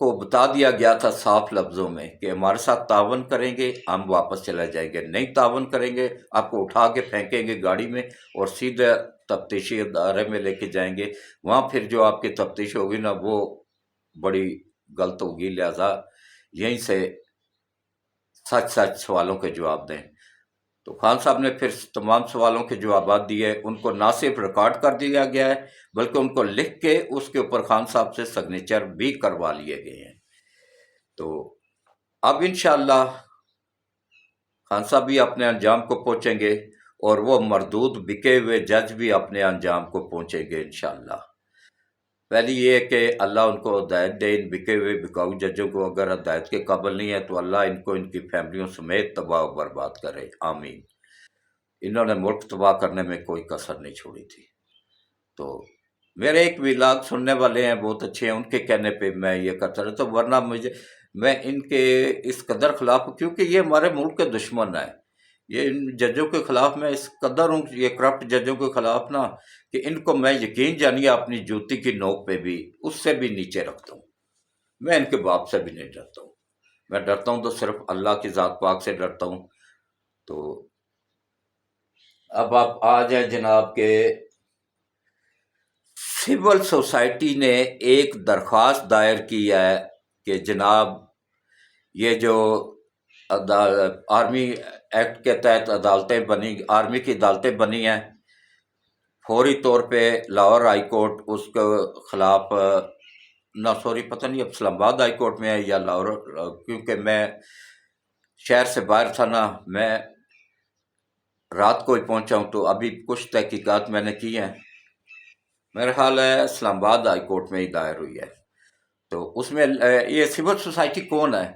کو بتا دیا گیا تھا صاف لفظوں میں کہ ہمارے ساتھ تعاون کریں گے ہم واپس چلے جائیں گے، نہیں تعاون کریں گے آپ کو اٹھا کے پھینکیں گے گاڑی میں اور سیدھے تفتیشی ادارے میں لے کے جائیں گے، وہاں پھر جو آپ کی تفتیش ہوگی نا وہ بڑی غلط ہوگی، لہذا یہیں سے سچ سچ سوالوں کے جواب دیں۔ تو خان صاحب نے پھر تمام سوالوں کے جوابات دیے، ان کو نہ صرف ریکارڈ کر دیا گیا ہے بلکہ ان کو لکھ کے اس کے اوپر خان صاحب سے سگنیچر بھی کروا لیے گئے ہیں۔ تو اب انشاءاللہ خان صاحب بھی اپنے انجام کو پہنچیں گے اور وہ مردود بکے ہوئے جج بھی اپنے انجام کو پہنچیں گے انشاءاللہ۔ پہلی یہ کہ اللہ ان کو ہدایت دے، ان بکے ہوئے بکاؤ ججوں کو، اگر ہدایت کے قابل نہیں ہے تو اللہ ان کو ان کی فیملیوں سمیت تباہ و برباد کرے، آمین۔ انہوں نے ملک تباہ کرنے میں کوئی کسر نہیں چھوڑی تھی۔ تو میرے ایک ویلاگ سننے والے ہیں بہت اچھے ہیں، ان کے کہنے پہ میں یہ کرتا رہتا ہوں، ورنہ میں ان کے اس قدر خلاف ہوں کیونکہ یہ ہمارے ملک کے دشمن ہیں، یہ ان ججوں کے خلاف میں اس قدر ہوں، یہ کرپٹ ججوں کے خلاف نا کہ ان کو میں یقین جانیے اپنی جوتی کی نوک پہ بھی اس سے بھی نیچے رکھتا ہوں، میں ان کے باپ سے بھی نہیں ڈرتا ہوں، میں ڈرتا ہوں تو صرف اللہ کی ذات پاک سے ڈرتا ہوں۔ تو اب آپ آ جائیں جناب کہ سول سوسائٹی نے ایک درخواست دائر کی ہے کہ جناب یہ جو آرمی ایکٹ کے تحت عدالتیں بنی، آرمی کی عدالتیں بنی ہیں، فوری طور پہ لاہور ہائی کورٹ اس کے خلاف نہ سوری پتہ نہیں اب اسلام آباد ہائی کورٹ میں ہے یا لاہور، کیونکہ میں شہر سے باہر تھا نا، میں رات کو ہی پہنچا ہوں، تو ابھی کچھ تحقیقات میں نے کی ہیں، میرا خیال ہے اسلام آباد ہائی کورٹ میں ہی دائر ہوئی ہے۔ تو اس میں یہ سول سوسائٹی کون ہے؟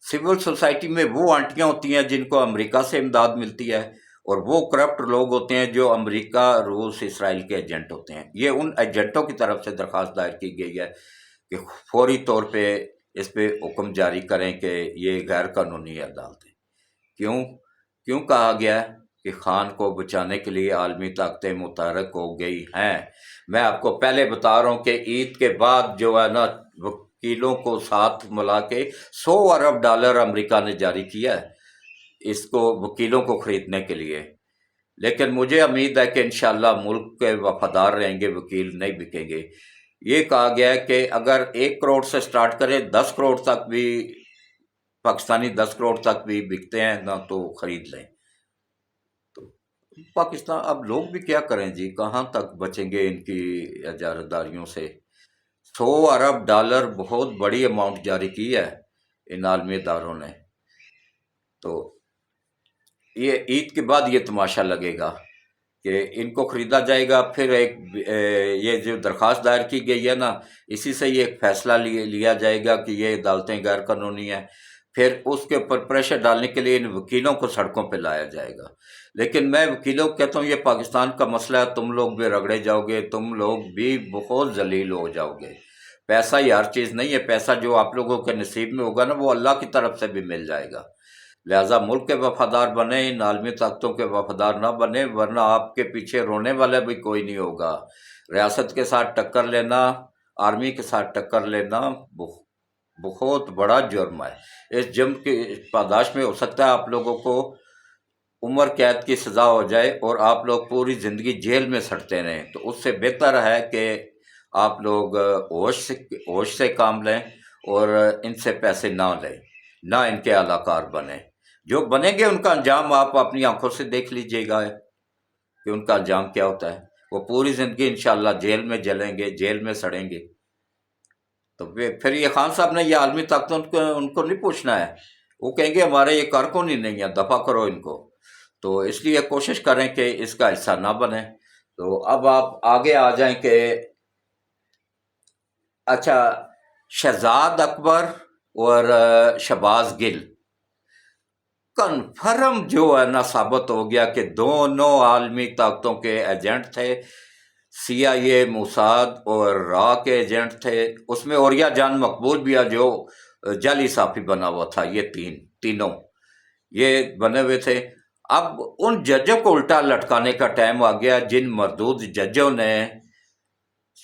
سول سوسائٹی میں وہ آنٹیاں ہوتی ہیں جن کو امریکہ سے امداد ملتی ہے، اور وہ کرپٹ لوگ ہوتے ہیں جو امریکہ، روس، اسرائیل کے ایجنٹ ہوتے ہیں۔ یہ ان ایجنٹوں کی طرف سے درخواست دائر کی گئی ہے کہ فوری طور پہ اس پہ حکم جاری کریں کہ یہ غیر قانونی عدالتیں۔ کیوں کہا گیا کہ خان کو بچانے کے لیے عالمی طاقتیں متحرک ہو گئی ہیں؟ میں آپ کو پہلے بتا رہا ہوں کہ عید کے بعد جو ہے نا وکیلوں کو ساتھ ملا کے $100 ارب امریکہ نے جاری کیا ہے اس کو وکیلوں کو خریدنے کے لیے، لیکن مجھے امید ہے کہ انشاءاللہ ملک کے وفادار رہیں گے، وکیل نہیں بکیں گے۔ یہ کہا گیا ہے کہ اگر 1 کروڑ سے سٹارٹ کریں 10 کروڑ تک بھی، پاکستانی 10 کروڑ تک بھی بکتے ہیں نا تو خرید لیں۔ تو پاکستان اب لوگ بھی کیا کریں جی، کہاں تک بچیں گے ان کی اجارہ داریوں سے؟ $100 ارب بہت بڑی اماؤنٹ جاری کی ہے ان عالمی اداروں نے۔ تو یہ عید کے بعد یہ تماشا لگے گا کہ ان کو خریدا جائے گا، پھر یہ جو درخواست دائر کی گئی ہے نا اسی سے یہ ایک فیصلہ لیا جائے گا کہ یہ عدالتیں غیر قانونی ہیں، پھر اس کے اوپر پریشر ڈالنے کے لیے ان وکیلوں کو سڑکوں پہ لایا جائے گا۔ لیکن میں وکیلوں کو کہتا ہوں یہ پاکستان کا مسئلہ ہے، تم لوگ بھی رگڑے جاؤ گے، تم لوگ بھی بہت ذلیل ہو جاؤ گے۔ پیسہ ہی ہر چیز نہیں ہے، پیسہ جو آپ لوگوں کے نصیب میں ہوگا نا وہ اللہ کی طرف سے بھی مل جائے گا۔ لہٰذا ملک کے وفادار بنے، ان عالمی طاقتوں کے وفادار نہ بنے، ورنہ آپ کے پیچھے رونے والا بھی کوئی نہیں ہوگا۔ ریاست کے ساتھ ٹکر لینا، آرمی کے ساتھ ٹکر لینا بہت بڑا جرم ہے۔ اس جرم کی پاداش میں ہو سکتا ہے آپ لوگوں کو عمر قید کی سزا ہو جائے اور آپ لوگ پوری زندگی جیل میں سڑتے رہیں، تو اس سے بہتر ہے کہ آپ لوگ ہوش سے کام لیں اور ان سے پیسے نہ لیں، نہ ان کے اعلی کار بنیں۔ جو بنیں گے ان کا انجام آپ اپنی آنکھوں سے دیکھ لیجئے گا کہ ان کا انجام کیا ہوتا ہے۔ وہ پوری زندگی انشاءاللہ جیل میں جلیں گے، جیل میں سڑیں گے۔ تو پھر یہ خان صاحب نے یہ عالمی طاقتوں ان کو نہیں پوچھنا ہے، وہ کہیں گے ہمارے یہ کارکن ہی نہیں ہے، دفع کرو ان کو۔ تو اس لیے کوشش کریں کہ اس کا حصہ نہ بنیں۔ تو اب آپ آگے آ جائیں کہ اچھا شہزاد اکبر اور شہباز گل کنفرم جو ہے نا ثابت ہو گیا کہ دونوں عالمی طاقتوں کے ایجنٹ تھے، CIA، موساد اور را کے ایجنٹ تھے، اس میں اوریا جان مقبول بھی ہے جو جعلی صحافی بنا ہوا تھا، یہ تینوں یہ بنے ہوئے تھے۔ اب ان ججوں کو الٹا لٹکانے کا ٹائم آ گیا جن مردود ججوں نے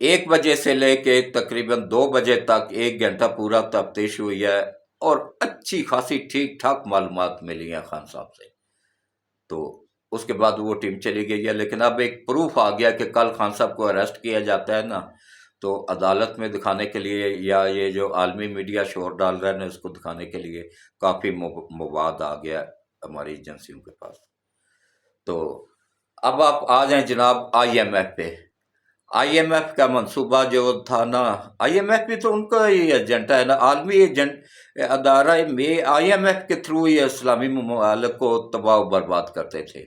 1 بجے سے لے کے تقریباً 2 بجے تک 1 گھنٹہ پورا تفتیش ہوئی ہے، اور اچھی خاصی ٹھیک ٹھاک معلومات ملی ہیں خان صاحب سے۔ تو اس کے بعد وہ ٹیم چلی گئی ہے، لیکن اب ایک پروف آ گیا کہ کل خان صاحب کو اریسٹ کیا جاتا ہے نا، تو عدالت میں دکھانے کے لیے، یا یہ جو عالمی میڈیا شور ڈال رہا ہے نا، اس کو دکھانے کے لیے کافی مواد آ گیا ہماری ایجنسیوں کے پاس۔ تو اب آپ آ جائیں جناب آئی ایم ایف پہ۔ آئی ایم ایف کا منصوبہ جو تھا نا، آئی ایم ایف بھی تو ان کا ہی ایجنڈا ہے نا، عالمی ایجنٹ ادارہ میں آئی ایم ایف کے تھرو یہ اسلامی ممالک کو تباہ و برباد کرتے تھے۔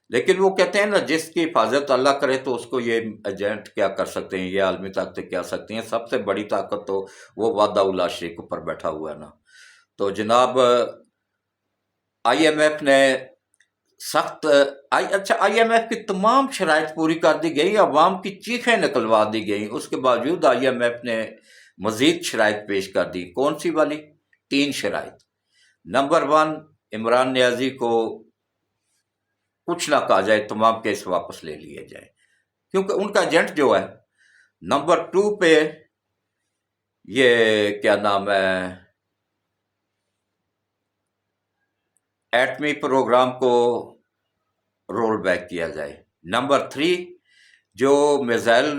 لیکن وہ کہتے ہیں نا، جس کی حفاظت اللہ کرے تو اس کو یہ ایجنٹ کیا کر سکتے ہیں، یہ عالمی طاقتیں کیا سکتی ہیں، سب سے بڑی طاقت تو وہ وعدہ لا شریک پر بیٹھا ہوا ہے نا۔ تو جناب آئی ایم ایف نے سخت آئی ایم ایف کی تمام شرائط پوری کر دی گئی، عوام کی چیخیں نکلوا دی گئیں، اس کے باوجود آئی ایم ایف نے مزید شرائط پیش کر دی۔ کون سی والی؟ 3 شرائط۔ نمبر 1، عمران نیازی کو کچھ نہ کہا جائے، تمام کیس واپس لے لیے جائیں، کیونکہ ان کا ایجنٹ جو ہے۔ نمبر 2 پہ یہ کیا نام ہے، ایٹمی پروگرام کو رول بیک کیا جائے۔ نمبر 3، جو میزائل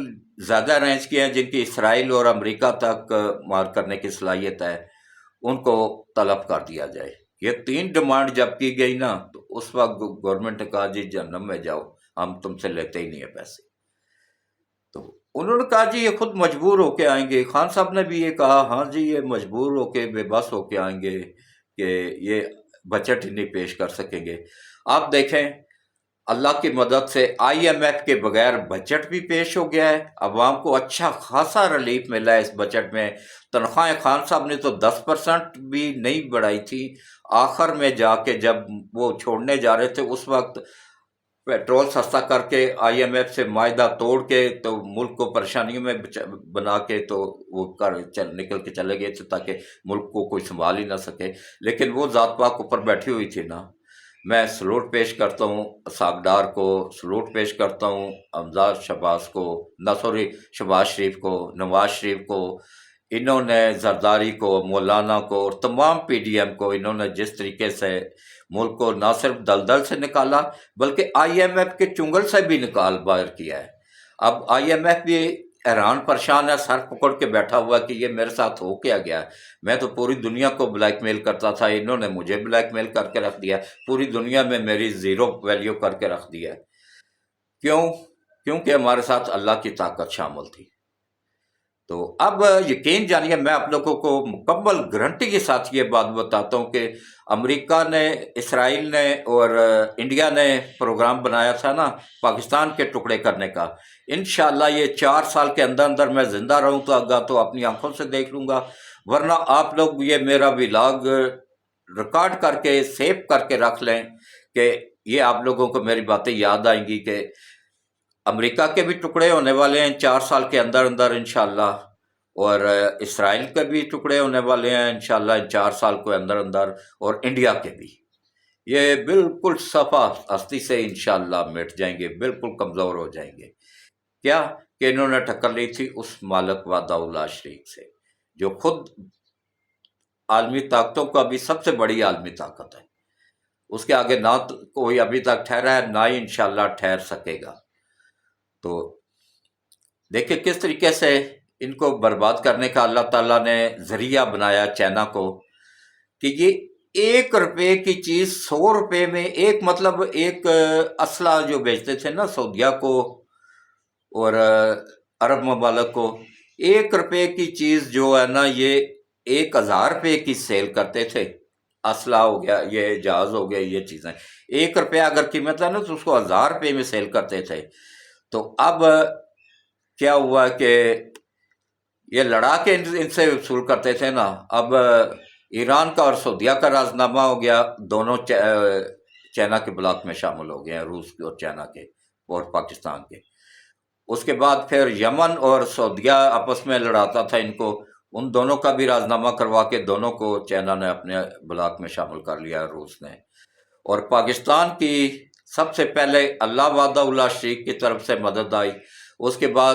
زیادہ رینج کے ہیں، جن کی اسرائیل اور امریکہ تک مار کرنے کی صلاحیت ہے، ان کو طلب کر دیا جائے۔ یہ 3 ڈیمانڈ جب کی گئی نا، تو اس وقت گورنمنٹ نے کہا جی جہنم میں جاؤ، ہم تم سے لیتے ہی نہیں ہیں پیسے۔ تو انہوں نے کہا جی یہ خود مجبور ہو کے آئیں گے۔ خان صاحب نے بھی یہ کہا، ہاں جی یہ مجبور ہو کے، بے بس ہو کے آئیں گے کہ یہ بجٹ ہی نہیں پیش کر سکیں گے۔ آپ دیکھیں اللہ کی مدد سے آئی ایم ایف کے بغیر بجٹ بھی پیش ہو گیا ہے، عوام کو اچھا خاصا ریلیف ملا ہے اس بجٹ میں۔ تنخواہیں خان صاحب نے تو 10% بھی نہیں بڑھائی تھی، آخر میں جا کے جب وہ چھوڑنے جا رہے تھے اس وقت پیٹرول سستا کر کے، آئی ایم ایف سے معاہدہ توڑ کے، تو ملک کو پریشانیوں میں بنا کے تو وہ نکل کے چلے گئے تھے، تاکہ ملک کو کوئی سنبھال ہی نہ سکے۔ لیکن وہ ذات پاک اوپر بیٹھی ہوئی تھی نا۔ میں سلوٹ پیش کرتا ہوں ساگڈار کو، سلوٹ پیش کرتا ہوں امزاد شہباز کو، شہباز شریف کو، نواز شریف کو، انہوں نے زرداری کو، مولانا کو، اور تمام پی ڈی ایم کو، انہوں نے جس طریقے سے ملک کو نہ صرف دلدل سے نکالا، بلکہ آئی ایم ایف کے چنگل سے بھی نکال باہر کیا ہے۔ اب آئی ایم ایف بھی حیران پریشان ہے، سر پکڑ کے بیٹھا ہوا کہ یہ میرے ساتھ ہو کیا گیا۔ میں تو پوری دنیا کو بلیک میل کرتا تھا، انہوں نے مجھے بلیک میل کر کے رکھ دیا، پوری دنیا میں میری زیرو ویلیو کر کے رکھ دیا۔ کیوں؟ کیونکہ ہمارے ساتھ اللہ کی طاقت شامل تھی۔ تو اب یقین جانیے، میں آپ لوگوں کو مکمل گارنٹی کے ساتھ یہ بات بتاتا ہوں کہ امریکہ نے، اسرائیل نے اور انڈیا نے پروگرام بنایا تھا نا پاکستان کے ٹکڑے کرنے کا، انشاءاللہ یہ 4 سال کے اندر اندر میں زندہ رہوں تو اپنی آنکھوں سے دیکھ لوں گا، ورنہ آپ لوگ یہ میرا ولاگ ریکارڈ کر کے سیو کر کے رکھ لیں کہ یہ آپ لوگوں کو میری باتیں یاد آئیں گی کہ امریکہ کے بھی ٹکڑے ہونے والے ہیں 4 سال کے اندر اندر انشاءاللہ، اور اسرائیل کے بھی ٹکڑے ہونے والے ہیں انشاءاللہ ان 4 سال کے اندر اندر، اور انڈیا کے بھی۔ یہ بالکل صفحہ ہستی سے انشاءاللہ مٹ جائیں گے، بالکل کمزور ہو جائیں گے۔ کیا کہ انہوں نے ٹکر لی تھی اس مالک وعدہ لا شریک سے، جو خود عالمی طاقتوں کا بھی سب سے بڑی عالمی طاقت ہے۔ اس کے آگے نہ کوئی ابھی تک ٹھہرا ہے، نہ ہی انشاءاللہ ٹھہر سکے گا۔ تو دیکھیں کس طریقے سے ان کو برباد کرنے کا اللہ تعالیٰ نے ذریعہ بنایا چائنا کو، کہ یہ 1 روپے کی چیز 100 روپے میں، مطلب ایک اسلحہ جو بیچتے تھے نا سعودیہ کو اور عرب ممالک کو، 1 روپے کی چیز جو ہے نا یہ 1000 روپے کی سیل کرتے تھے۔ اسلحہ ہو گیا، یہ جہاز ہو گیا، یہ چیزیں 1 روپے اگر قیمت ہے نا تو اس کو 1000 روپے میں سیل کرتے تھے۔ تو اب کیا ہوا کہ یہ لڑا کے ان سے وصول کرتے تھے نا۔ اب ایران کا اور سعودیہ کا رازنامہ ہو گیا، دونوں چائنا کے بلاک میں شامل ہو گئے ہیں، روس کے اور چائنا کے اور پاکستان کے۔ اس کے بعد پھر یمن اور سعودیہ آپس میں لڑاتا تھا ان کو، ان دونوں کا بھی رازنامہ کروا کے دونوں کو چائنا نے اپنے بلاک میں شامل کر لیا، روس نے۔ اور پاکستان کی سب سے پہلے اللہ وعدہ اللہ شریک کی طرف سے مدد آئی، اس کے بعد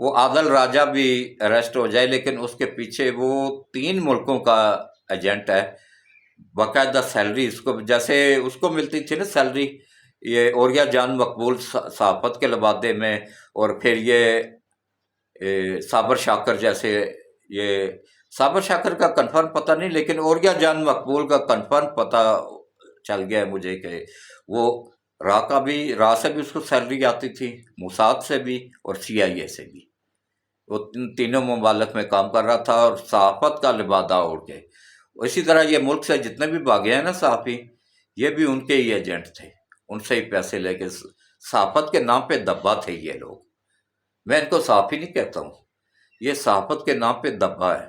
وہ عادل راجہ بھی اریسٹ ہو جائے، لیکن اس کے پیچھے وہ 3 ملکوں کا ایجنٹ ہے، باقاعدہ سیلری اس کو، جیسے اس کو ملتی تھی نا سیلری یہ اوریا جان مقبول صحافت کے لبادے میں، اور پھر یہ صابر شاکر جیسے، یہ صابر شاکر کا کنفرم پتہ نہیں، لیکن اوریا جان مقبول کا کنفرم پتہ چل گیا ہے مجھے کہ وہ را سے بھی اس کو سیلری آتی تھی، موساد سے بھی اور CIA سے بھی، وہ تینوں ممالک میں کام کر رہا تھا اور صحافت کا لبادہ اوڑھ کے۔ اسی طرح یہ ملک سے جتنے بھی بھاگے ہیں نا صحافی، یہ بھی ان کے ہی ایجنٹ تھے، ان سے ہی پیسے لے کے، صحافت کے نام پہ دبا تھے یہ لوگ۔ میں ان کو صحافی نہیں کہتا ہوں، یہ صحافت کے نام پہ دبا ہے۔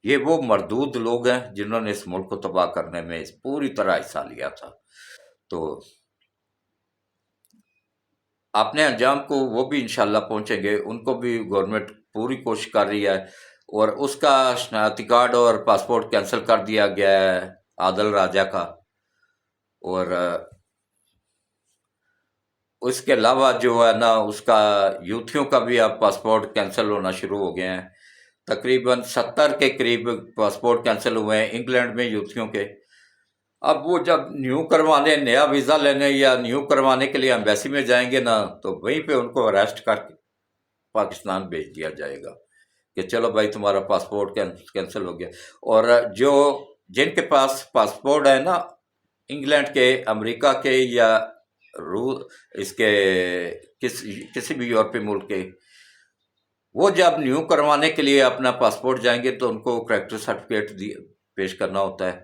یہ وہ مردود لوگ ہیں جنہوں نے اس ملک کو تباہ کرنے میں پوری طرح حصہ لیا تھا۔ تو اپنے انجام کو وہ بھی انشاءاللہ پہنچیں گے، ان کو بھی گورنمنٹ پوری کوشش کر رہی ہے، اور اس کا شناختی کارڈ اور پاسپورٹ کینسل کر دیا گیا ہے عادل راجہ کا، اور اس کے علاوہ جو ہے نا اس کا یوتھیوں کا بھی اب پاسپورٹ کینسل ہونا شروع ہو گئے ہیں، تقریباً 70 کے قریب پاسپورٹ کینسل ہوئے ہیں انگلینڈ میں یوتھیوں کے۔ اب وہ جب نیو کروانے، نیا ویزا لینے یا نیو کروانے کے لیے ایمبیسی میں جائیں گے نا، تو وہیں پہ ان کو اریسٹ کر کے پاکستان بھیج دیا جائے گا کہ چلو بھائی تمہارا پاسپورٹ کینسل ہو گیا۔ اور جن کے پاس پاسپورٹ ہے نا انگلینڈ کے، امریکہ کے یا اس کے کسی بھی یورپی ملک کے، وہ جب نیو کروانے کے لیے اپنا پاسپورٹ جائیں گے تو ان کو کریکٹر سرٹیفکیٹ پیش کرنا ہوتا ہے،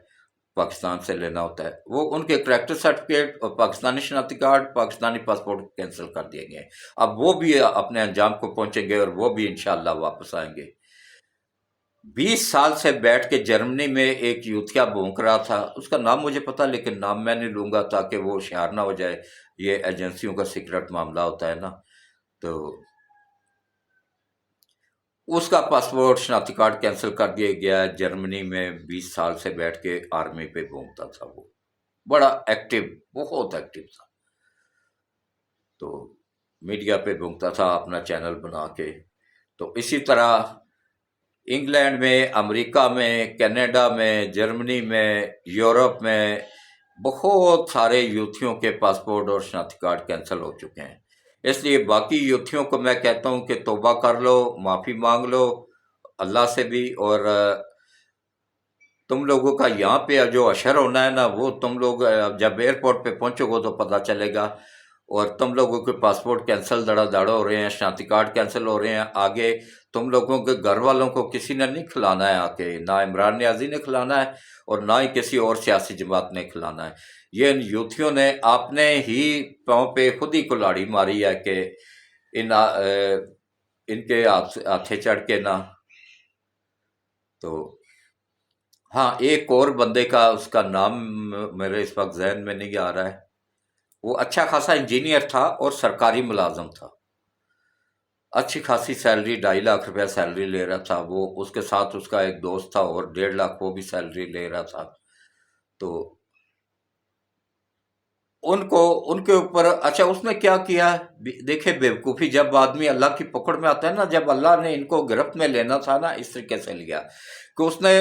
پاکستان سے لینا ہوتا ہے، وہ ان کے کریکٹر سرٹیفکیٹ اور پاکستانی شناختی کارڈ، پاکستانی پاسپورٹ کینسل کر دیے گئے۔ اب وہ بھی اپنے انجام کو پہنچیں گے اور وہ بھی انشاءاللہ واپس آئیں گے۔ 20 سال سے بیٹھ کے جرمنی میں ایک یوتھیا بھونک رہا تھا، اس کا نام مجھے پتا، لیکن نام میں نہیں لوں گا تاکہ وہ ہوشیار نہ ہو جائے، یہ ایجنسیوں کا سیکرٹ معاملہ ہوتا ہے نا۔ تو اس کا پاسپورٹ شناختی کارڈ کینسل کر دیا گیا ہے، جرمنی میں 20 سال سے بیٹھ کے آرمی پہ گھومتا تھا، وہ بڑا ایکٹیو، بہت ایکٹیو تھا، تو میڈیا پہ گھومتا تھا اپنا چینل بنا کے۔ تو اسی طرح انگلینڈ میں، امریکہ میں، کینیڈا میں، جرمنی میں، یورپ میں بہت سارے یوتھیوں کے پاسپورٹ اور شناختی کارڈ کینسل ہو چکے ہیں۔ اس لیے باقی یوتھیوں کو میں کہتا ہوں کہ توبہ کر لو، معافی مانگ لو اللہ سے بھی، اور تم لوگوں کا یہاں پہ جو اشر ہونا ہے نا، وہ تم لوگ جب ایئرپورٹ پہ پہنچو گے تو پتہ چلے گا، اور تم لوگوں کے پاسپورٹ کینسل دڑا دڑ ہو رہے ہیں، شناختی کارڈ کینسل ہو رہے ہیں۔ آگے تم لوگوں کے گھر والوں کو کسی نے نہیں کھلانا ہے، آ کے نہ عمران نیازی نے کھلانا ہے اور نہ ہی کسی اور سیاسی جماعت نے کھلانا ہے۔ یہ ان یوتھیوں نے اپنے ہی پاؤں پہ خود ہی کلاڑی ماری ہے کہ ان کے ہاتھے چڑھ کے نا۔ تو ہاں، ایک اور بندے کا، اس کا نام میرے اس وقت ذہن میں نہیں آ رہا ہے، وہ اچھا خاصا انجینئر تھا اور سرکاری ملازم تھا، اچھی خاصی سیلری، 2.5 لاکھ روپیہ سیلری لے رہا تھا وہ، اس کے ساتھ اس کا ایک دوست تھا اور 1.5 لاکھ وہ بھی سیلری لے رہا تھا۔ تو ان کے اوپر، اچھا اس نے کیا کیا، دیکھے بیوقوفی، جب آدمی اللہ کی پکڑ میں آتا ہے نا، جب اللہ نے ان کو گرفت میں لینا تھا نا، اس طریقے سے لیا کہ اس نے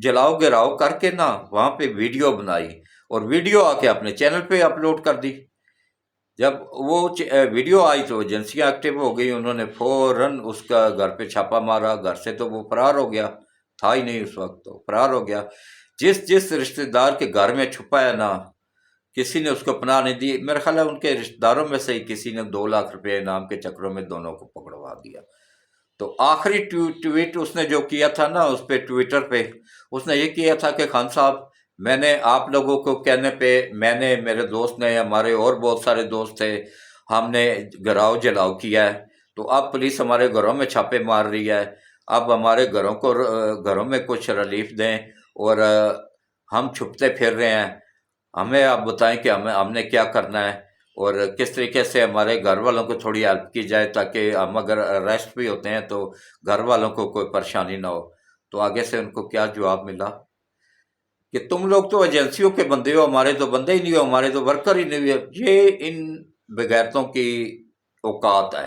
جلاؤ گراؤ کر کے نا وہاں پہ ویڈیو بنائی، اور ویڈیو آ کے اپنے چینل پہ اپلوڈ کر دی۔ جب وہ ویڈیو آئی تو ایجنسیاں ایکٹیو ہو گئی، انہوں نے فوراً اس کا گھر پہ چھاپا مارا، گھر سے تو وہ فرار ہو گیا تھا ہی نہیں اس وقت، تو فرار ہو گیا۔ جس رشتہ دار کے گھر میں چھپا ہے نا، کسی نے اس کو پناہ نہیں دی، میرے خیال ہے ان کے رشتہ داروں میں سے ہی کسی نے 2 لاکھ روپے انعام کے چکروں میں دونوں کو پکڑوا دیا۔ تو آخری ٹویٹ اس نے جو کیا تھا نا اس پہ، ٹویٹر پہ اس نے یہ کیا تھا کہ خان صاحب، میں نے آپ لوگوں کو کہنے پہ، میں نے، میرے دوست نے، ہمارے اور بہت سارے دوست تھے، ہم نے گراؤ جلاؤ کیا ہے، تو اب پولیس ہمارے گھروں میں چھاپے مار رہی ہے، اب ہمارے گھروں میں کچھ ریلیف دیں، اور ہم چھپتے پھر رہے ہیں، ہمیں آپ بتائیں کہ ہم نے کیا کرنا ہے، اور کس طریقے سے ہمارے گھر والوں کو تھوڑی ہیلپ کی جائے تاکہ ہم اگر اریسٹ بھی ہوتے ہیں تو گھر والوں کو کوئی پریشانی نہ ہو۔ تو آگے سے ان کو کیا جواب ملا کہ تم لوگ تو ایجنسیوں کے بندے ہو، ہمارے تو بندے ہی نہیں ہو، ہمارے تو ورکر ہی نہیں ہوئے۔ یہ ان بغیرتوں کی اوقات ہے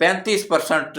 35%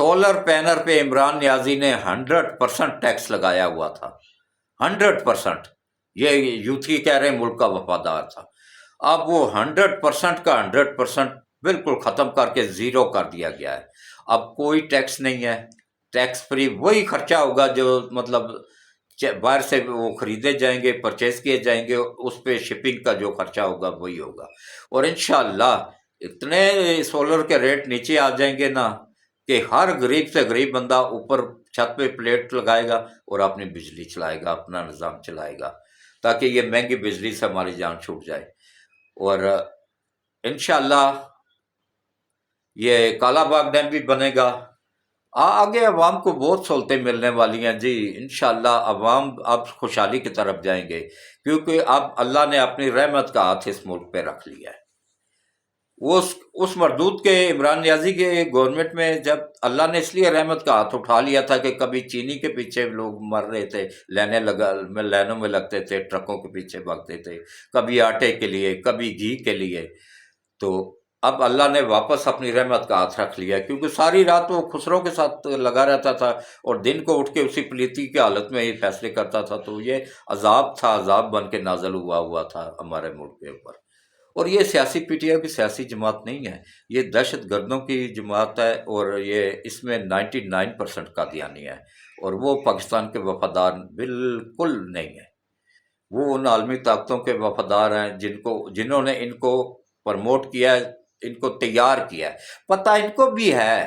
سولر پینل پہ عمران نیازی نے 100% ٹیکس لگایا ہوا تھا، 100%۔ یہ یوتھی کہہ رہے ہیں ملک کا وفادار تھا، اب وہ 100% کا 100% بالکل ختم کر کے زیرو کر دیا گیا ہے۔ اب کوئی ٹیکس نہیں ہے، ٹیکس فری وہی خرچہ ہوگا جو مطلب باہر سے وہ خریدے جائیں گے، پرچیز کیے جائیں گے، اس پہ شپنگ کا جو خرچہ ہوگا وہی ہوگا۔ اور انشاءاللہ اتنے سولر کے ریٹ نیچے آ جائیں گے نا کہ ہر غریب سے غریب بندہ اوپر چھت پہ پلیٹ لگائے گا اور اپنی بجلی چلائے گا، اپنا نظام چلائے گا، تاکہ یہ مہنگی بجلی سے ہماری جان چھوٹ جائے۔ اور انشاءاللہ یہ کالا باغ ڈیم بھی بنے گا، آگے عوام کو بہت سہولتیں ملنے والی ہیں جی۔ انشاءاللہ عوام اب خوشحالی کی طرف جائیں گے، کیونکہ اب اللہ نے اپنی رحمت کا ہاتھ اس ملک پہ رکھ لیا ہے۔ اس مردود کے عمران نیازی کے گورنمنٹ میں جب اللہ نے اس لیے رحمت کا ہاتھ اٹھا لیا تھا کہ کبھی چینی کے پیچھے لوگ مر رہے تھے، لائنوں میں لگتے تھے، ٹرکوں کے پیچھے بھاگتے تھے، کبھی آٹے کے لیے، کبھی گھی کے لیے، تو اب اللہ نے واپس اپنی رحمت کا ہاتھ رکھ لیا، کیونکہ ساری رات وہ خسروں کے ساتھ لگا رہتا تھا اور دن کو اٹھ کے اسی پلیتی کی حالت میں ہی فیصلے کرتا تھا، تو یہ عذاب تھا، عذاب بن کے نازل ہوا تھا ہمارے ملک کے اوپر۔ اور یہ سیاسی پی ٹی آئی کی سیاسی جماعت نہیں ہے، یہ دہشت گردوں کی جماعت ہے، اور یہ اس میں 99% قادیانی ہے، اور وہ پاکستان کے وفادار بالکل نہیں ہیں۔ وہ ان عالمی طاقتوں کے وفادار ہیں جنہوں نے ان کو پرموٹ کیا ہے، ان کو تیار کیا ہے۔ پتہ ان کو بھی ہے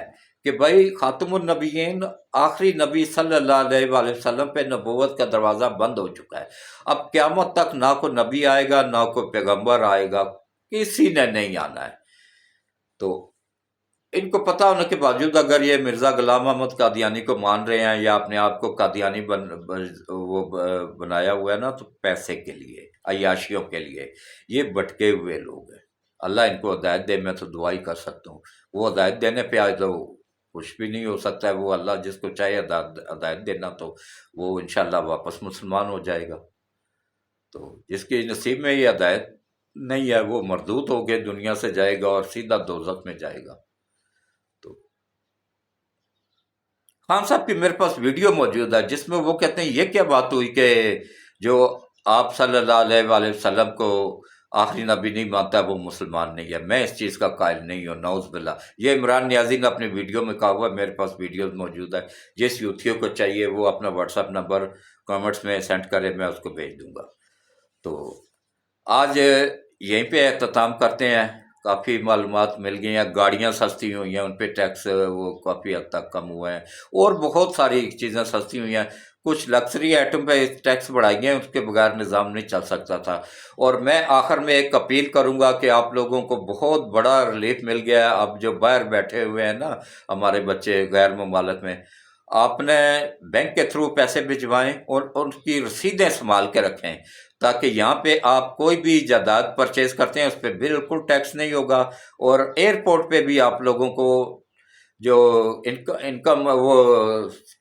کہ بھائی خاتم النبیین آخری نبی صلی اللہ علیہ وآلہ وسلم پہ نبوت کا دروازہ بند ہو چکا ہے، اب قیامت تک نہ کوئی نبی آئے گا، نہ کوئی پیغمبر آئے گا، کسی نے نہیں آنا ہے۔ تو ان کو پتہ ہونے کے باوجود اگر یہ مرزا غلام احمد قادیانی کو مان رہے ہیں یا اپنے آپ کو قادیانی بنایا ہوا ہے نا، تو پیسے کے لیے، عیاشیوں کے لیے، یہ بھٹکے ہوئے لوگ ہیں۔ اللہ ان کو ہدایت دے، میں تو دعا ہی کر سکتا ہوں۔ وہ ہدایت دینے پہ آئے تو کچھ بھی نہیں ہو سکتا ہے، وہ اللہ جس کو چاہے ہدایت دینا تو وہ انشاءاللہ واپس مسلمان ہو جائے گا۔ تو جس کی نصیب میں یہ ہدایت نہیں ہے وہ مردود ہو کے دنیا سے جائے گا اور سیدھا دوزخ میں جائے گا۔ تو خان صاحب کی میرے پاس ویڈیو موجود ہے جس میں وہ کہتے ہیں یہ کیا بات ہوئی کہ جو آپ صلی اللہ علیہ وآلہ وسلم کو آخری نبی نہیں مانتا وہ مسلمان نہیں ہے۔ میں اس چیز کا قائل نہیں ہوں، نعوذ باللہ۔ یہ عمران نیازی نے اپنی ویڈیو میں کہا ہوا ہے، میرے پاس ویڈیوز موجود ہے، جس یوتھیوں کو چاہیے وہ اپنا واٹس ایپ نمبر کامنٹس میں سینڈ کرے، میں اس کو بھیج دوں گا۔ تو آج یہیں پہ اختتام کرتے ہیں، کافی معلومات مل گئی ہیں، گاڑیاں سستی ہوئی ہیں، ان پہ ٹیکس وہ کافی حد تک کم ہوئے ہیں، اور بہت ساری چیزیں سستی ہوئی ہیں، کچھ لگژری آئٹم پہ ٹیکس بڑھائی گئے ہیں، اس کے بغیر نظام نہیں چل سکتا تھا۔ اور میں آخر میں ایک اپیل کروں گا کہ آپ لوگوں کو بہت بڑا ریلیف مل گیا ہے، اب جو باہر بیٹھے ہوئے ہیں نا ہمارے بچے غیر ممالک میں، آپ نے بینک کے تھرو پیسے بھجوائیں اور ان کی رسیدیں سنبھال کے رکھیں، تاکہ یہاں پہ آپ کوئی بھی جائیداد پرچیز کرتے ہیں اس پہ بالکل ٹیکس نہیں ہوگا، اور ایئرپورٹ پہ بھی آپ لوگوں کو جو انکم وہ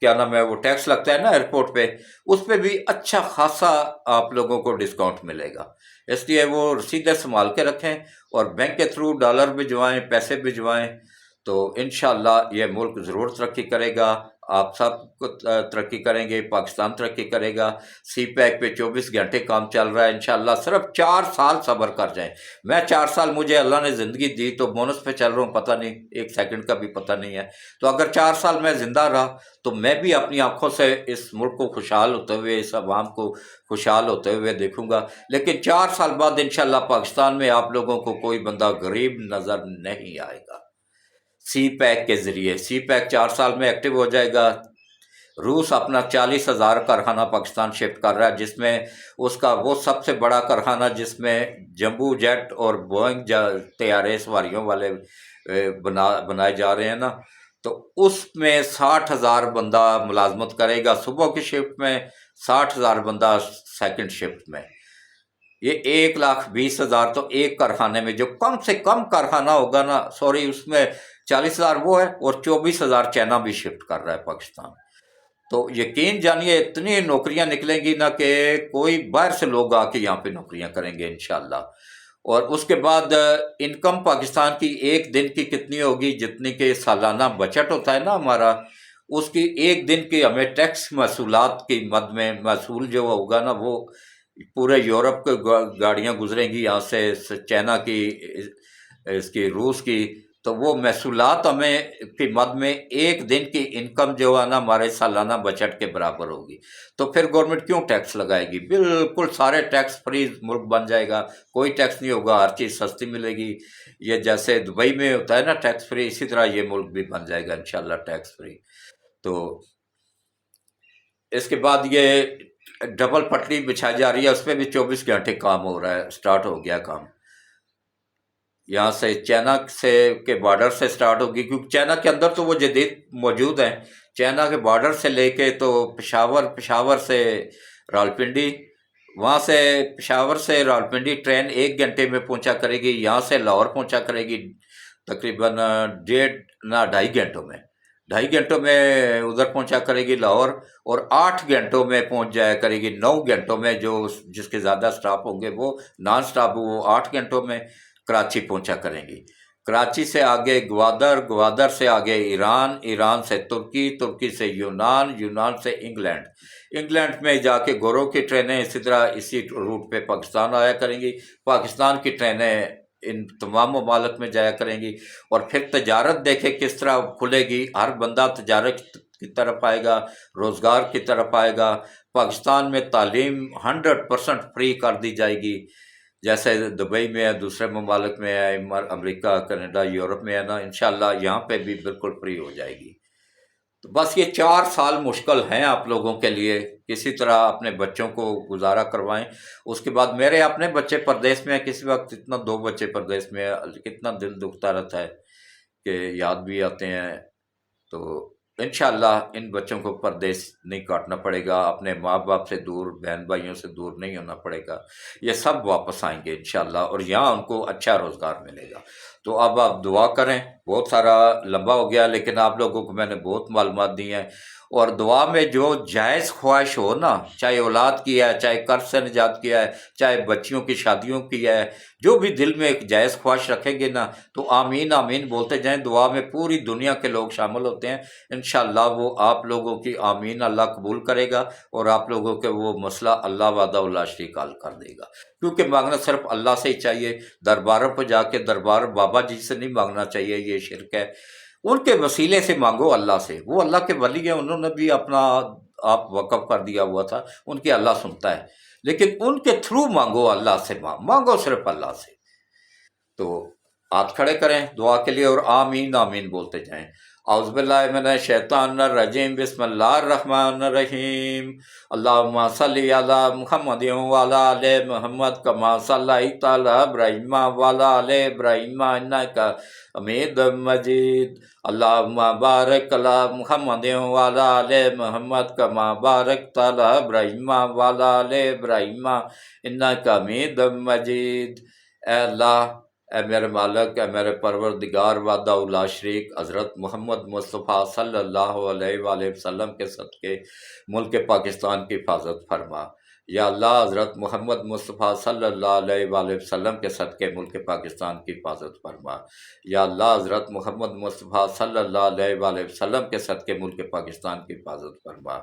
کیا نام ہے وہ ٹیکس لگتا ہے نا ایئرپورٹ پہ، اس پہ بھی اچھا خاصا آپ لوگوں کو ڈسکاؤنٹ ملے گا۔ اس لیے وہ رسیدیں سنبھال کے رکھیں اور بینک کے تھرو ڈالر بھجوائیں، پیسے بھجوائیں، تو انشاءاللہ یہ ملک ضرور ترقی کرے گا، آپ سب کو ترقی کریں گے، پاکستان ترقی کرے گا۔ سی پیک پہ 24 گھنٹے کام چل رہا ہے، انشاءاللہ صرف 4 سال صبر کر جائیں۔ میں 4 سال مجھے اللہ نے زندگی دی تو بونس پہ چل رہا ہوں، پتہ نہیں 1 سیکنڈ کا بھی پتہ نہیں ہے، تو اگر 4 سال میں زندہ رہا تو میں بھی اپنی آنکھوں سے اس ملک کو خوشحال ہوتے ہوئے، اس عوام کو خوشحال ہوتے ہوئے دیکھوں گا۔ لیکن 4 سال بعد انشاءاللہ پاکستان میں آپ لوگوں کو کوئی بندہ غریب نظر نہیں آئے گا۔ سی پیک کے ذریعے، سی پیک 4 سال میں ایکٹیو ہو جائے گا۔ روس اپنا 40,000 کارخانہ پاکستان شفٹ کر رہا ہے، جس میں اس کا وہ سب سے بڑا کارخانہ جس میں جمبو جیٹ اور بوئنگ طیارے سواریوں والے بنائے جا رہے ہیں نا، تو اس میں 60,000 بندہ ملازمت کرے گا صبح کی شفٹ میں، 60,000 بندہ سیکنڈ شفٹ میں۔ یہ 1,20,000 تو ایک کارخانے میں، جو کم سے کم کارخانہ ہوگا نا، سوری اس میں 40,000 وہ ہے، اور 24,000 چائنا بھی شفٹ کر رہا ہے پاکستان۔ تو یقین جانیے اتنی نوکریاں نکلیں گی نا کہ کوئی باہر سے لوگ آ کے یہاں پہ نوکریاں کریں گے انشاءاللہ۔ اور اس کے بعد انکم پاکستان کی ایک دن کی کتنی ہوگی، جتنی کہ سالانہ بجٹ ہوتا ہے نا ہمارا، اس کی ایک دن کی ہمیں ٹیکس محصولات کی مد میں محصول جو ہوگا نا، وہ پورے یورپ کے گاڑیاں گزریں گی یہاں سے، چائنا کی، اس کی، روس کی، تو وہ محصولات ہمیں کی مد میں ایک دن کی انکم جو ہے نا ہمارے سالانہ بجٹ کے برابر ہوگی۔ تو پھر گورنمنٹ کیوں ٹیکس لگائے گی؟ بالکل سارے ٹیکس فری ملک بن جائے گا، کوئی ٹیکس نہیں ہوگا، ہر چیز سستی ملے گی۔ یہ جیسے دبئی میں ہوتا ہے نا ٹیکس فری، اسی طرح یہ ملک بھی بن جائے گا انشاءاللہ ٹیکس فری۔ تو اس کے بعد یہ ڈبل پٹری بچھائی جا رہی ہے، اس پہ بھی 24 گھنٹے کام ہو رہا ہے، سٹارٹ ہو گیا کام۔ یہاں سے چائنا سے کے بارڈر سے سٹارٹ ہوگی، کیونکہ چائنا کے اندر تو وہ جدید موجود ہیں، چائنا کے بارڈر سے لے کے تو پشاور سے راولپنڈی، وہاں سے پشاور سے راولپنڈی ٹرین 1 گھنٹے میں پہنچا کرے گی، یہاں سے لاہور پہنچا کرے گی تقریباً 2.5 میں، 2.5 میں ادھر پہنچا کرے گی لاہور، اور 8 میں پہنچ جایا کرے گی، 9 میں، جو جس کے زیادہ سٹاپ ہوں گے وہ نان سٹاپ، وہ 8 میں کراچی پہنچا کریں گی۔ کراچی سے آگے گوادر، گوادر سے آگے ایران، ایران سے ترکی، ترکی سے یونان، یونان سے انگلینڈ، انگلینڈ میں جا کے گورو کی ٹرینیں اسی طرح اسی روٹ پہ پاکستان آیا کریں گی، پاکستان کی ٹرینیں ان تمام ممالک میں جایا کریں گی، اور پھر تجارت دیکھے کس طرح کھلے گی، ہر بندہ تجارت کی طرف آئے گا، روزگار کی طرف آئے گا۔ پاکستان میں تعلیم 100% فری کر دی جائے گی، جیسے دبئی میں ہے، دوسرے ممالک میں ہے، امریکہ، کینیڈا، یورپ میں ہے نا، انشاءاللہ یہاں پہ بھی بالکل فری ہو جائے گی۔ تو بس یہ 4 سال مشکل ہیں آپ لوگوں کے لیے، کسی طرح اپنے بچوں کو گزارا کروائیں۔ اس کے بعد میرے اپنے بچے پردیس میں ہیں، کسی وقت اتنا 2 بچے پردیس میں ہیں، کتنا دل دکھتا رہتا ہے کہ یاد بھی آتے ہیں۔ تو انشاءاللہ ان بچوں کو پردیس نہیں کاٹنا پڑے گا، اپنے ماں باپ سے دور، بہن بھائیوں سے دور نہیں ہونا پڑے گا، یہ سب واپس آئیں گے انشاءاللہ، اور یہاں ان کو اچھا روزگار ملے گا۔ تو اب آپ دعا کریں، بہت سارا لمبا ہو گیا، لیکن آپ لوگوں کو میں نے بہت معلومات دی ہیں، اور دعا میں جو جائز خواہش ہو نا، چاہے اولاد کی ہے، چاہے قرض سے نجات کی ہے، چاہے بچیوں کی شادیوں کی ہے، جو بھی دل میں ایک جائز خواہش رکھیں گے نا، تو آمین آمین بولتے جائیں، دعا میں پوری دنیا کے لوگ شامل ہوتے ہیں، انشاءاللہ وہ آپ لوگوں کی آمین اللہ قبول کرے گا، اور آپ لوگوں کے وہ مسئلہ اللہ وحدہ لا شریک حل کر دے گا، کیونکہ مانگنا صرف اللہ سے ہی چاہیے، درباروں پہ جا کے دربار بابا جی سے نہیں مانگنا چاہیے، یہ شرک ہے۔ ان کے وسیلے سے مانگو اللہ سے، وہ اللہ کے ولی ہیں، انہوں نے بھی اپنا آپ وقف کر دیا ہوا تھا، ان کی اللہ سنتا ہے، لیکن ان کے تھرو مانگو، اللہ سے مانگو، صرف اللہ سے۔ تو ہاتھ کھڑے کریں دعا کے لیے اور آمین آمین بولتے جائیں۔ اعوذ باللہ من الشیطان الرجیم، بسم اللہ الرحمن الرحیم، اللہم صلی علی محمد وعلی آل محمد کما صلیت علی ابراہیم وعلی آل ابراہیم انک حمید مجید، اللہم بارک علی محمد وعلی آل محمد کما بارکت علی ابراہیم وعلی آل ابراہیم انک حمید مجید۔ اے اللہ، اے میرے مالک، اے میرے پروردگار وحدہ لا شریک، حضرت محمد مصطفیٰ صلی اللہ علیہ وآلہ وسلم کے صدقے ملک پاکستان کی حفاظت فرما۔ یا اللہ، حضرت محمد مصطفیٰ صلی اللہ علیہ وآلہ وسلم کے صدقے ملک پاکستان کی حفاظت فرما۔ یا اللہ، حضرت محمد مصطفیٰ صلی اللہ علیہ وآلہ وسلم کے صدقے ملک پاکستان کی حفاظت فرما۔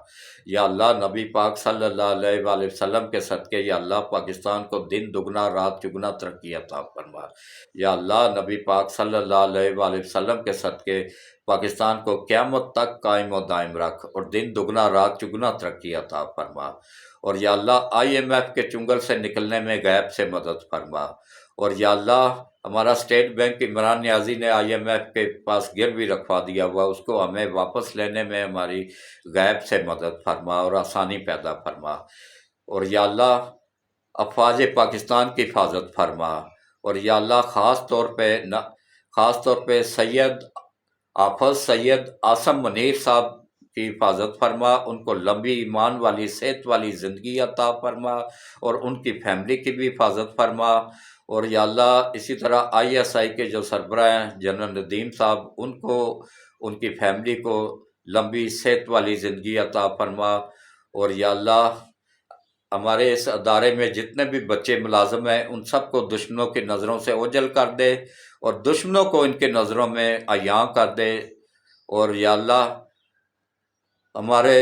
یا اللہ، نبی پاک صلی اللہ علیہ وآلہ وسلم کے صدقے یا اللہ پاکستان کو دن دگنا رات چگنا ترقی عطا فرما۔ یا اللہ، نبی پاک صلی اللہ علیہ وآلہ وسلم کے صدقے پاکستان کو قیامت تک قائم و دائم رکھ، اور دن دگنا رات چگنا ترقی عطا فرما۔ اور یا اللہ، IMF کے چنگل سے نکلنے میں غیب سے مدد فرما۔ اور یا اللہ، ہمارا اسٹیٹ بینک عمران نیازی نے IMF کے پاس گروی رکھوا دیا ہوا، اس کو ہمیں واپس لینے میں ہماری غیب سے مدد فرما اور آسانی پیدا فرما۔ اور یا اللہ، افواج پاکستان کی حفاظت فرما۔ اور یا اللہ، خاص طور پہ سید حافظ سید عاصم منیر صاحب کی حفاظت فرما، ان کو لمبی ایمان والی صحت والی زندگی عطا فرما، اور ان کی فیملی کی بھی حفاظت فرما۔ اور یا اللہ، اسی طرح ISI کے جو سربراہ ہیں جنرل ندیم صاحب، ان کو، ان کی فیملی کو لمبی صحت والی زندگی عطا فرما۔ اور یا اللہ، ہمارے اس ادارے میں جتنے بھی بچے ملازم ہیں ان سب کو دشمنوں کی نظروں سے اوجھل کر دے، اور دشمنوں کو ان کے نظروں میں عیاں کر دے۔ اور یا اللہ ہمارے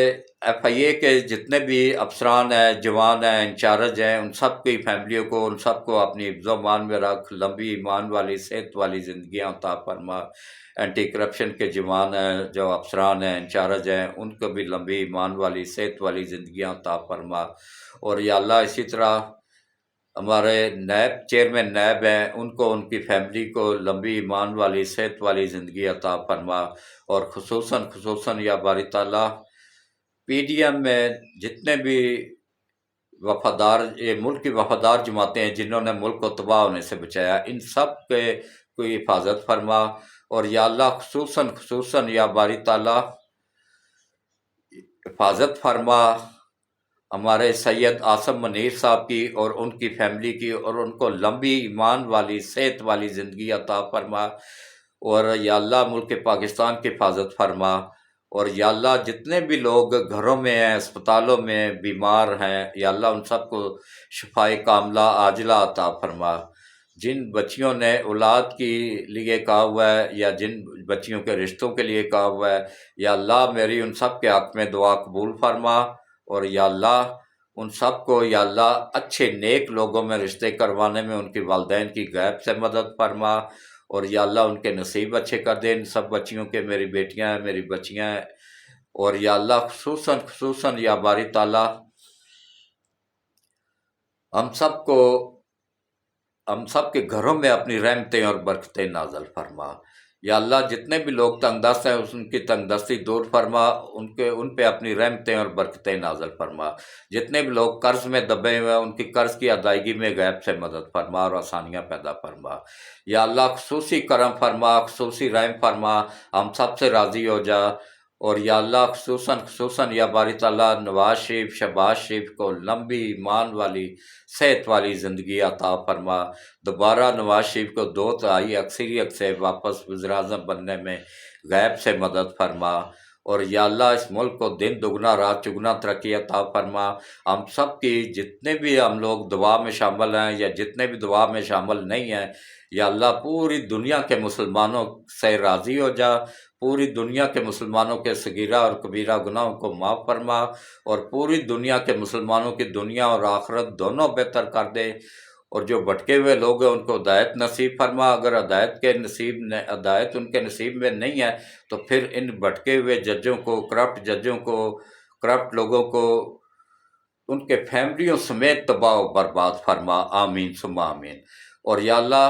ایف آئی اے کے جتنے بھی افسران ہیں، جوان ہیں، انچارج ہیں، ان سب کی فیملیوں کو، ان سب کو اپنی حفظ و امان میں رکھ، لمبی ایمان والی صحت والی زندگیاں عطا فرما۔ اینٹی کرپشن کے جوان ہیں، جو افسران ہیں، انچارج ہیں، ان کو بھی لمبی ایمان والی صحت والی زندگیاں عطا فرما۔ اور یا اللہ اسی طرح ہمارے نیب چیئرمین نیب ہیں، ان کو، ان کی فیملی کو لمبی ایمان والی صحت والی زندگی عطا فرما۔ اور خصوصاً یا باری تعالیٰ پی ڈی ایم میں جتنے بھی وفادار، یہ ملک کی وفادار جماعتیں ہیں جنہوں نے ملک کو تباہ ہونے سے بچایا، ان سب کے کوئی حفاظت فرما۔ اور یا اللہ خصوصاً یا باری تعالیٰ حفاظت فرما ہمارے سید آصم منیر صاحب کی اور ان کی فیملی کی، اور ان کو لمبی ایمان والی صحت والی زندگی عطا فرما۔ اور یا اللہ ملک پاکستان کی حفاظت فرما۔ اور یا اللہ جتنے بھی لوگ گھروں میں ہیں، اسپتالوں میں بیمار ہیں، یا اللہ ان سب کو شفائے کاملہ عاجلہ عطا فرما۔ جن بچیوں نے اولاد کے لیے کہا ہوا ہے، یا جن بچیوں کے رشتوں کے لیے کہا ہوا ہے، یا اللہ میری ان سب کے حق میں دعا قبول فرما۔ اور یا اللہ ان سب کو یا اللہ اچھے نیک لوگوں میں رشتے کروانے میں ان کی والدین کی غیب سے مدد فرما۔ اور یا اللہ ان کے نصیب اچھے کر دے ان سب بچیوں کے، میری بیٹیاں ہیں، میری بچیاں ہیں۔ اور یا اللہ خصوصاً یا باری تعالیٰ ہم سب کے گھروں میں اپنی رحمتیں اور برکتیں نازل فرما۔ یا اللہ جتنے بھی لوگ تنگ دست ہیں ان کی تنگ دستی دور فرما، ان پہ اپنی رحمتیں اور برکتیں نازل فرما۔ جتنے بھی لوگ قرض میں دبے ہوئے ہیں ان کی قرض کی ادائیگی میں غیب سے مدد فرما اور آسانیاں پیدا فرما۔ یا اللہ خصوصی کرم فرما، خصوصی رحم فرما، ہم سب سے راضی ہو جا۔ اور یا اللہ خصوصاً یا باری تعالیٰ نواز شریف، شہباز شریف کو لمبی ایمان والی صحت والی زندگی عطا فرما۔ دوبارہ نواز شریف کو 2/3 اکثریت سے واپس وزیر اعظم بننے میں غیب سے مدد فرما۔ اور یا اللہ اس ملک کو دن دگنا رات چگنا ترقی عطا فرما۔ ہم سب کی جتنے بھی ہم لوگ دعا میں شامل ہیں یا جتنے بھی دعا میں شامل نہیں ہیں، یا اللہ پوری دنیا کے مسلمانوں سے راضی ہو جا، پوری دنیا کے مسلمانوں کے صغیرہ اور کبیرہ گناہوں کو معاف فرما، اور پوری دنیا کے مسلمانوں کی دنیا اور آخرت دونوں بہتر کر دے۔ اور جو بھٹکے ہوئے لوگ ہیں ان کو ہدایت نصیب فرما۔ اگر ہدایت ان کے نصیب میں نہیں ہے تو پھر ان بھٹکے ہوئے ججوں کو، کرپٹ ججوں کو، کرپٹ لوگوں کو، ان کے فیملیوں سمیت تباہ و برباد فرما۔ آمین ثم آمین۔ اور یا اللہ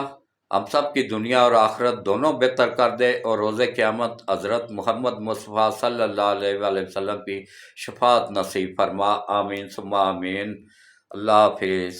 ہم سب کی دنیا اور آخرت دونوں بہتر کر دے، اور روز قیامت حضرت محمد مصطفیٰ صلی اللہ علیہ وآلہ وسلم کی شفاعت نصیب فرما۔ آمین ثم آمین۔ اللہ حافظ۔